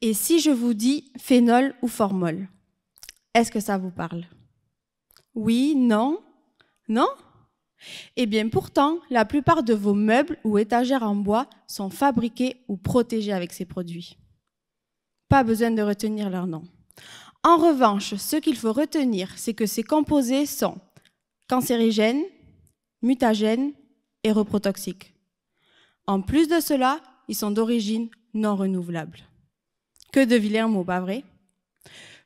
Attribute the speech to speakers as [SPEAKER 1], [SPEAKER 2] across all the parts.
[SPEAKER 1] Et si je vous dis phénol ou formol, est-ce que ça vous parle? Oui, non, non? Eh bien pourtant, la plupart de vos meubles ou étagères en bois sont fabriqués ou protégés avec ces produits. Pas besoin de retenir leur nom. En revanche, ce qu'il faut retenir, c'est que ces composés sont cancérigènes, mutagènes et reprotoxiques. En plus de cela, ils sont d'origine non renouvelable. Que de vilains mots, pas vrai?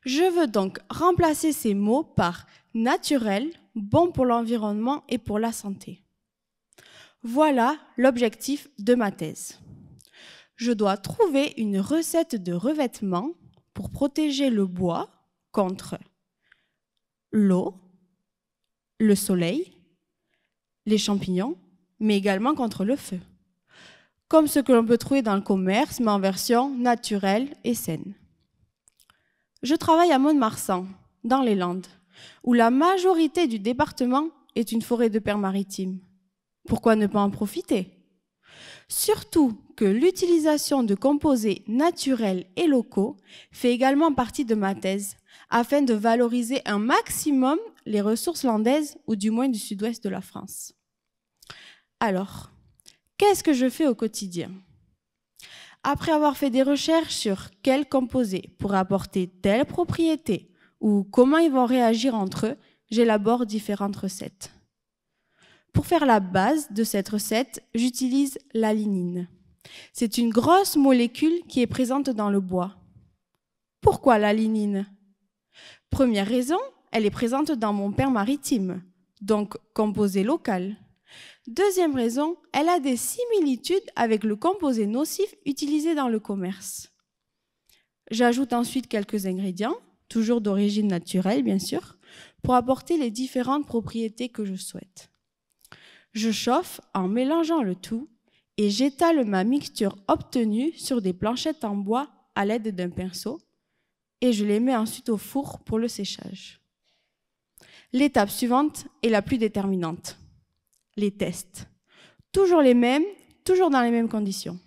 [SPEAKER 1] Je veux donc remplacer ces mots par naturel, bon pour l'environnement et pour la santé. Voilà l'objectif de ma thèse. Je dois trouver une recette de revêtement pour protéger le bois contre l'eau, le soleil, les champignons, mais également contre le feu. Comme ce que l'on peut trouver dans le commerce, mais en version naturelle et saine. Je travaille à Mont-de-Marsan, dans les Landes, où la majorité du département est une forêt de pins maritimes. Pourquoi ne pas en profiter? Surtout que l'utilisation de composés naturels et locaux fait également partie de ma thèse, afin de valoriser un maximum les ressources landaises, ou du moins du sud-ouest de la France. Alors, qu'est-ce que je fais au quotidien? Après avoir fait des recherches sur quels composés pourraient apporter telle propriété ou comment ils vont réagir entre eux, j'élabore différentes recettes. Pour faire la base de cette recette, j'utilise la lignine. C'est une grosse molécule qui est présente dans le bois. Pourquoi la lignine? Première raison, elle est présente dans mon pin maritime, donc composé local. Deuxième raison, elle a des similitudes avec le composé nocif utilisé dans le commerce. J'ajoute ensuite quelques ingrédients, toujours d'origine naturelle bien sûr, pour apporter les différentes propriétés que je souhaite. Je chauffe en mélangeant le tout et j'étale ma mixture obtenue sur des planchettes en bois à l'aide d'un pinceau et je les mets ensuite au four pour le séchage. L'étape suivante est la plus déterminante. Les tests. Toujours les mêmes, toujours dans les mêmes conditions.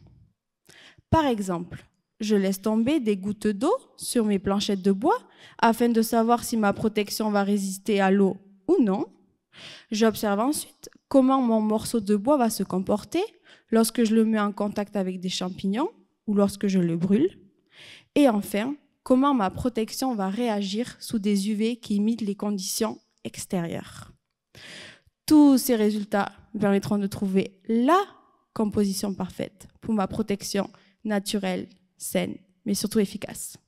[SPEAKER 1] Par exemple, je laisse tomber des gouttes d'eau sur mes planchettes de bois afin de savoir si ma protection va résister à l'eau ou non. J'observe ensuite comment mon morceau de bois va se comporter lorsque je le mets en contact avec des champignons ou lorsque je le brûle. Et enfin, comment ma protection va réagir sous des UV qui imitent les conditions extérieures. Tous ces résultats me permettront de trouver la composition parfaite pour ma protection naturelle, saine, mais surtout efficace.